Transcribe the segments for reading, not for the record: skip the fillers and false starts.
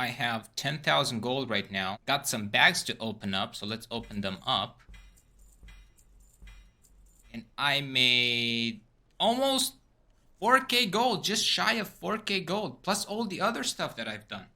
I have 10,000 gold right now. Got some bags to open up, so let's open them up. And I made almost 4K gold, just shy of 4K gold, plus all the other stuff that I've done.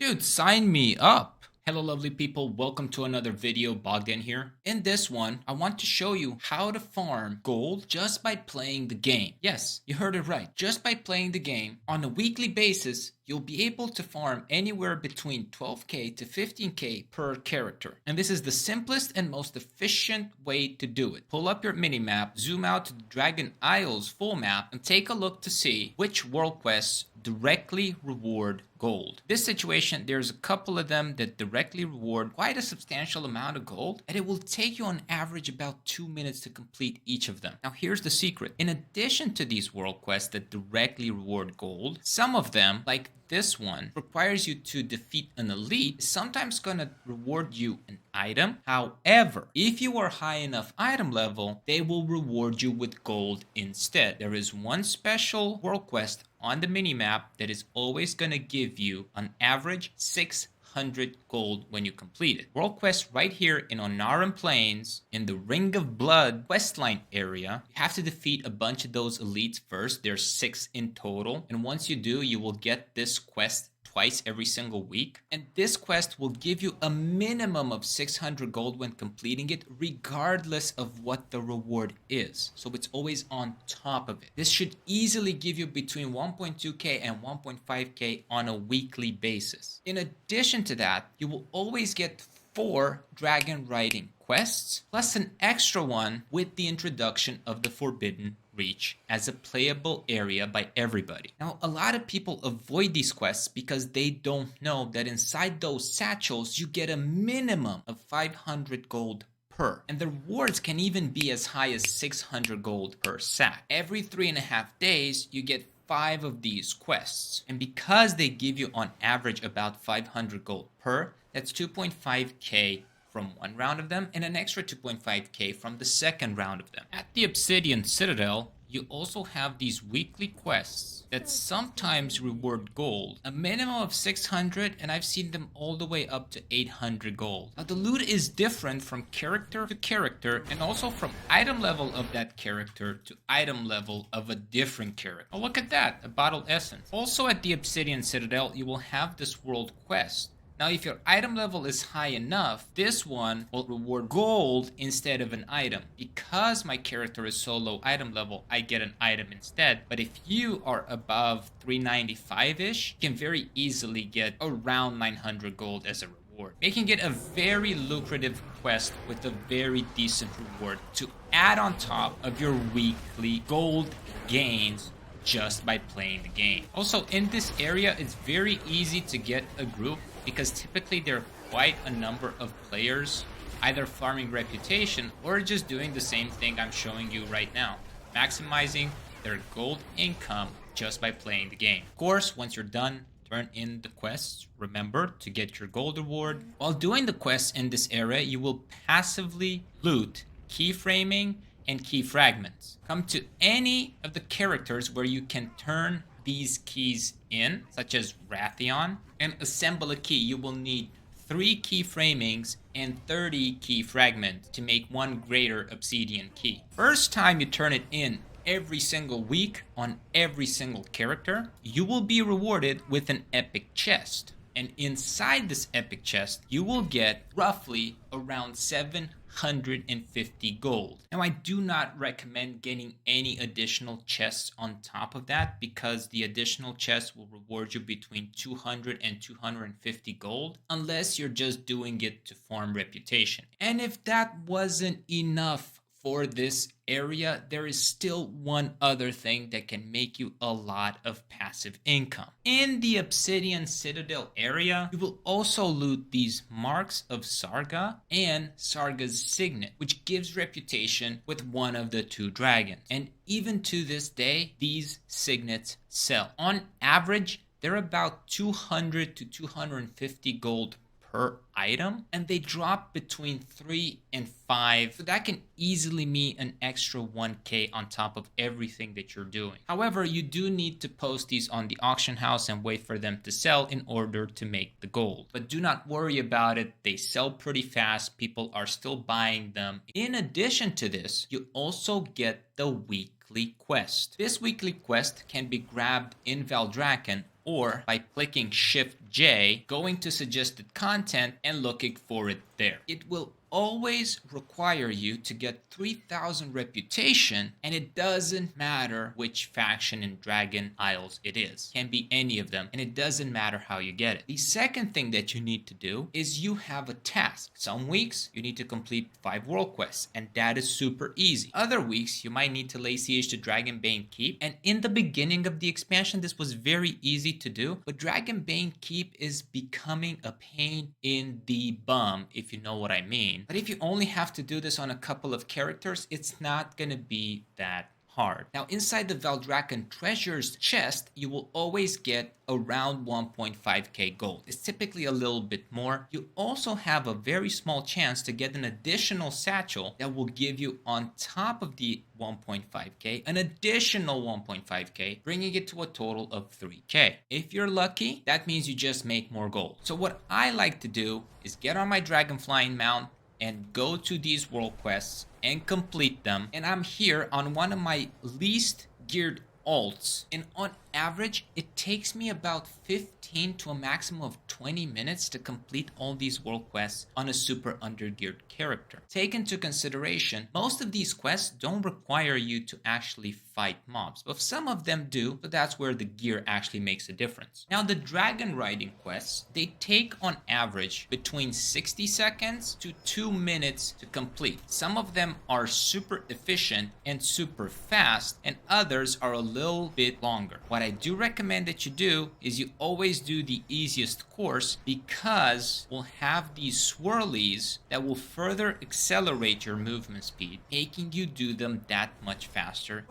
Dude, sign me up. Hello lovely people, welcome to another video. Bogdan here. In this one, I want to show you how to farm gold just by playing the game. Yes, you heard it right. Just by playing the game on a weekly basis, you'll be able to farm anywhere between 12k to 15k per character. And this is the simplest and most efficient way to do it. Pull up your minimap, zoom out to the Dragonisles full map, and take a look to see which world quests directly reward gold. This situation, there's a couple of them that directly reward quite a substantial amount of gold, and it will take you on average about 2 minutes to complete each of them. Now here's the secret. In addition to these world quests that directly reward gold, some of them, like this one, requires you to defeat an elite, is sometimes gonna reward you an item. However, if you are high enough item level, they will reward you with gold instead. There is one special world quest on the minimap that is always gonna give you on average 600 gold when you complete it. World quest right here in Onaran Plains in the Ring of Blood questline area. You have to defeat a bunch of those elites first. There's 6 in total. And once you do, you will get this quest twice every single week. And this quest will give you a minimum of 600 gold when completing it, regardless of what the reward is. So it's always on top of it. This should easily give you between 1.2k and 1.5k on a weekly basis. In addition to that, you will always get 4 dragon riding quests, plus an extra one with the introduction of the Forbidden Reach as a playable area by everybody. Now, a lot of people avoid these quests because they don't know that inside those satchels, you get a minimum of 500 gold per. And the rewards can even be as high as 600 gold per sack. Every 3.5 days, you get 5 of these quests. And because they give you on average about 500 gold per, that's 2.5k from one round of them and an extra 2.5k from the second round of them. At the Obsidian Citadel, you also have these weekly quests that sometimes reward gold, a minimum of 600, and I've seen them all the way up to 800 gold. Now the loot is different from character to character and also from item level of that character to item level of a different character. Oh, look at that, a bottled essence. Also at the Obsidian Citadel, you will have this world quest. Now, if your item level is high enough, this one will reward gold instead of an item. Because my character is so low item level, I get an item instead. But if you are above 395-ish, you can very easily get around 900 gold as a reward, making it a very lucrative quest with a very decent reward to add on top of your weekly gold gains just by playing the game. Also, in this area, it's very easy to get a group because typically there are quite a number of players either farming reputation or just doing the same thing I'm showing you right now, maximizing their gold income just by playing the game. Of course, once you're done, turn in the quests. Remember to get your gold reward. While doing the quests in this area, you will passively loot keyframing and key fragments. Come to any of the characters where you can turn these keys in, such as Wrathion, and assemble a key. You will need 3 key framings and 30 key fragments to make one greater obsidian key. First time you turn it in every single week on every single character, you will be rewarded with an epic chest. And inside this epic chest, you will get roughly around 750 gold. Now, I do not recommend getting any additional chests on top of that because the additional chests will reward you between 200 and 250 gold unless you're just doing it to farm reputation. And if that wasn't enough for this area, there is still one other thing that can make you a lot of passive income. In the Obsidian Citadel area, you will also loot these Marks of Sarga and Sarga's Signet, which gives reputation with one of the 2 dragons. And even to this day, these signets sell. On average, they're about 200 to 250 gold per item, and they drop between 3 and 5. So that can easily mean an extra 1k on top of everything that you're doing. However, you do need to post these on the auction house and wait for them to sell in order to make the gold. But do not worry about it. They sell pretty fast. People are still buying them. In addition to this, you also get the weekly quest. This weekly quest can be grabbed in Valdrakken or by clicking Shift J, going to suggested content and looking for it there. It will always require you to get 3,000 reputation, and it doesn't matter which faction in Dragonisles it is. Can be any of them, and it doesn't matter how you get it. The second thing that you need to do is you have a task. Some weeks you need to complete 5 world quests, and that is super easy. Other weeks you might need to lay siege to Dragonbane Keep, and in the beginning of the expansion this was very easy to do, but Dragonbane Keep is becoming a pain in the bum, if you know what I mean. But if you only have to do this on a couple of characters, it's not gonna be that hard. Now, inside the Valdrakken Treasures chest, you will always get around 1.5k gold. It's typically a little bit more. You also have a very small chance to get an additional satchel that will give you, on top of the 1.5k, an additional 1.5k, bringing it to a total of 3k. If you're lucky, that means you just make more gold. So what I like to do is get on my Dragonflying mount and go to these world quests and complete them. And I'm here on one of my least geared alts, and on average it takes me about 15 to a maximum of 20 minutes to complete all these world quests on a super undergeared character. Take into consideration, most of these quests don't require you to actually fight mobs, but some of them do, so that's where the gear actually makes a difference. Now, the dragon riding quests, they take on average between 60 seconds to 2 minutes to complete. Some of them are super efficient and super fast, and others are a little bit longer. What I do recommend that you do is you always do the easiest course, because we'll have these swirlies that will further accelerate your movement speed, making you do them that much faster.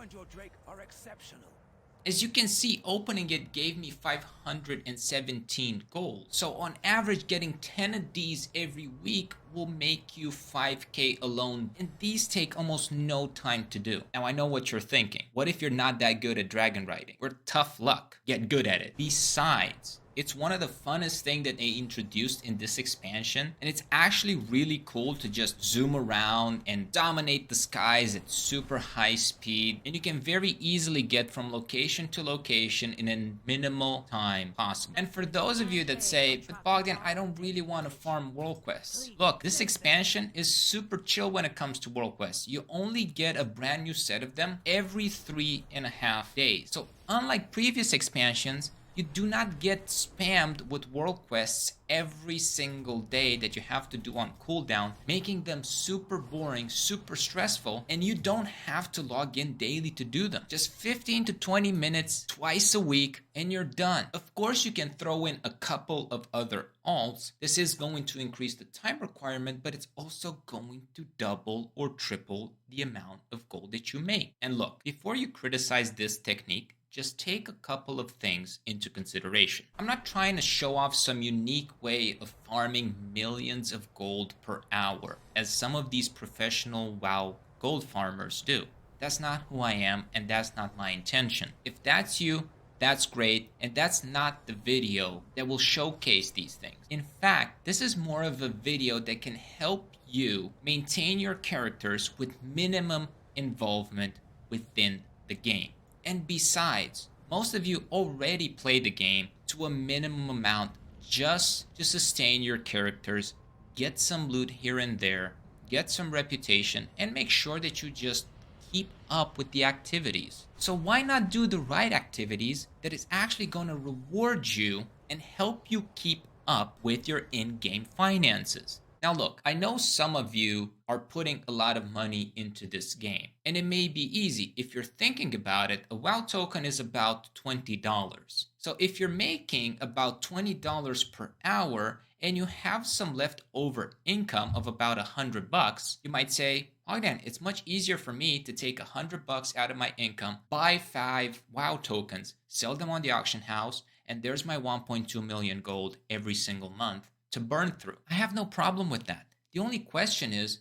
Are exceptional. As you can see, opening it gave me 517 gold. So on average, getting 10 of these every week will make you 5k alone. And these take almost no time to do. Now, I know what you're thinking. What if you're not that good at dragon riding? Or tough luck. Get good at it. Besides, it's one of the funnest things that they introduced in this expansion, and it's actually really cool to just zoom around and dominate the skies at super high speed, and you can very easily get from location to location in a minimal time possible. And for those of you that say, but Bogdan, I don't really want to farm world quests. Look, this expansion is super chill when it comes to world quests. You only get a brand new set of them every 3.5 days. So unlike previous expansions, you do not get spammed with world quests every single day that you have to do on cooldown, making them super boring, super stressful, and you don't have to log in daily to do them. Just 15 to 20 minutes twice a week and you're done. Of course, you can throw in a couple of other alts. This is going to increase the time requirement, but it's also going to double or triple the amount of gold that you make. And look, before you criticize this technique, just take a couple of things into consideration. I'm not trying to show off some unique way of farming millions of gold per hour, as some of these professional WoW gold farmers do. That's not who I am, and that's not my intention. If that's you, that's great, and that's not the video that will showcase these things. In fact, this is more of a video that can help you maintain your characters with minimum involvement within the game. And besides, most of you already play the game to a minimum amount just to sustain your characters, get some loot here and there, get some reputation, and make sure that you just keep up with the activities. So why not do the right activities that is actually going to reward you and help you keep up with your in-game finances? Now look, I know some of you are putting a lot of money into this game, and it may be easy. If you're thinking about it, a WoW token is about $20. So if you're making about $20 per hour and you have some leftover income of about $100, you might say, Bogdan, it's much easier for me to take $100 out of my income, buy 5 WoW tokens, sell them on the auction house, and there's my 1.2 million gold every single month. to burn through. I have no problem with that. The only question is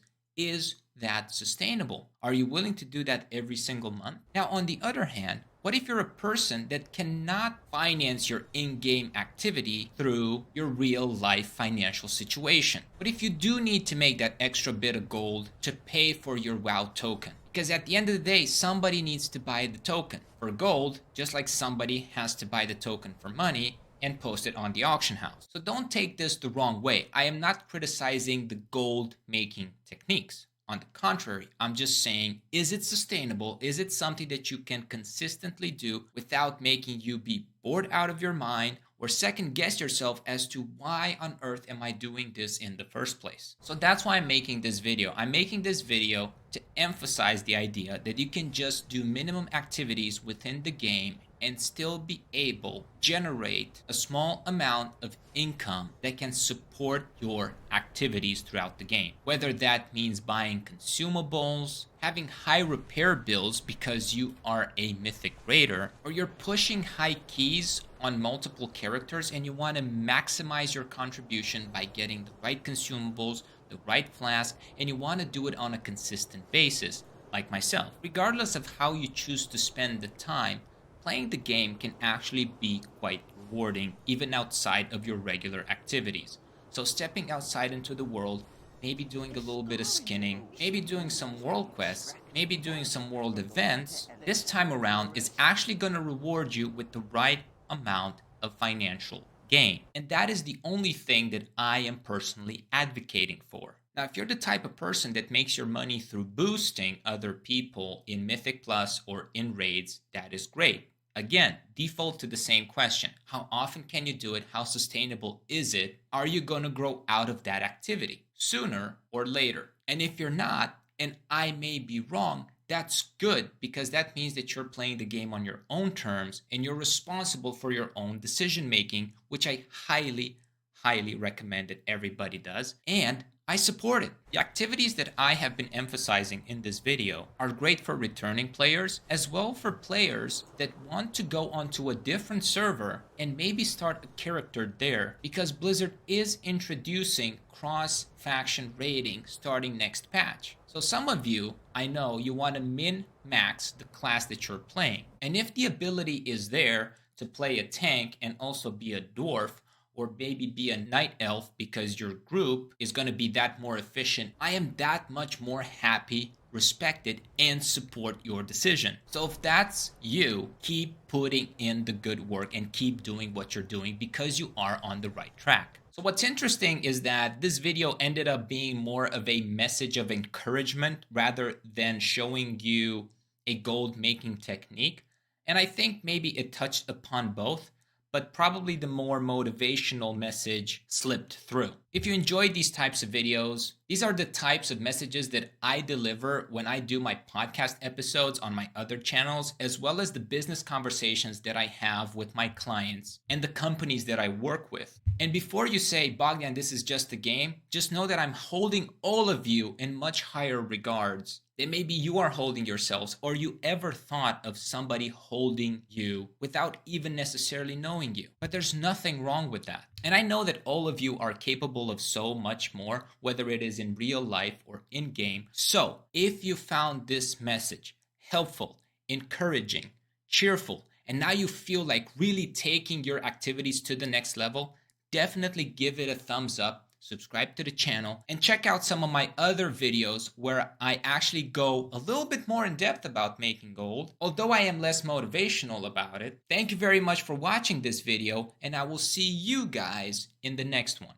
that sustainable? Are you willing to do that every single month? Now, on the other hand, what if you're a person that cannot finance your in-game activity through your real life financial situation? What if you do need to make that extra bit of gold to pay for your WoW token? Because at the end of the day, somebody needs to buy the token for gold, just like somebody has to buy the token for money and post it on the auction house. So don't take this the wrong way. I am not criticizing the gold making techniques. On the contrary, I'm just saying, is it sustainable? Is it something that you can consistently do without making you be bored out of your mind or second guess yourself as to why on earth am I doing this in the first place? So that's why I'm making this video. I'm making this video to emphasize the idea that you can just do minimum activities within the game and still be able to generate a small amount of income that can support your activities throughout the game. Whether that means buying consumables, having high repair bills because you are a mythic raider, or you're pushing high keys on multiple characters and you want to maximize your contribution by getting the right consumables, the right flask, and you want to do it on a consistent basis, like myself. Regardless of how you choose to spend the time, playing the game can actually be quite rewarding, even outside of your regular activities. So stepping outside into the world, maybe doing a little bit of skinning, maybe doing some world quests, maybe doing some world events, this time around is actually going to reward you with the right amount of financial gain. And that is the only thing that I am personally advocating for. Now, if you're the type of person that makes your money through boosting other people in Mythic Plus or in raids, that is great. Again, default to the same question. How often can you do it? How sustainable is it? Are you going to grow out of that activity sooner or later? And if you're not, and I may be wrong, that's good, because that means that you're playing the game on your own terms and you're responsible for your own decision making, which I highly, highly recommend that everybody does. And I support it. The activities that I have been emphasizing in this video are great for returning players, as well for players that want to go onto a different server and maybe start a character there, because Blizzard is introducing cross-faction raiding starting next patch. So some of you, I know, you want to min-max the class that you're playing. And if the ability is there to play a tank and also be a dwarf, or maybe be a night elf because your group is going to be that more efficient, I am that much more happy, respected, and support your decision. So if that's you, keep putting in the good work and keep doing what you're doing, because you are on the right track. So what's interesting is that this video ended up being more of a message of encouragement rather than showing you a gold making technique. And I think maybe it touched upon both, but probably the more motivational message slipped through. If you enjoyed these types of videos, these are the types of messages that I deliver when I do my podcast episodes on my other channels, as well as the business conversations that I have with my clients and the companies that I work with. And before you say, Bogdan, this is just a game, just know that I'm holding all of you in much higher regards than maybe you are holding yourselves, or you ever thought of somebody holding you without even necessarily knowing you. But there's nothing wrong with that. And I know that all of you are capable of so much more, whether it is in real life or in game. So if you found this message helpful, encouraging, cheerful, and now you feel like really taking your activities to the next level, definitely give it a thumbs up, subscribe to the channel, and check out some of my other videos where I actually go a little bit more in depth about making gold, although I am less motivational about it. Thank you very much for watching this video, and I will see you guys in the next one.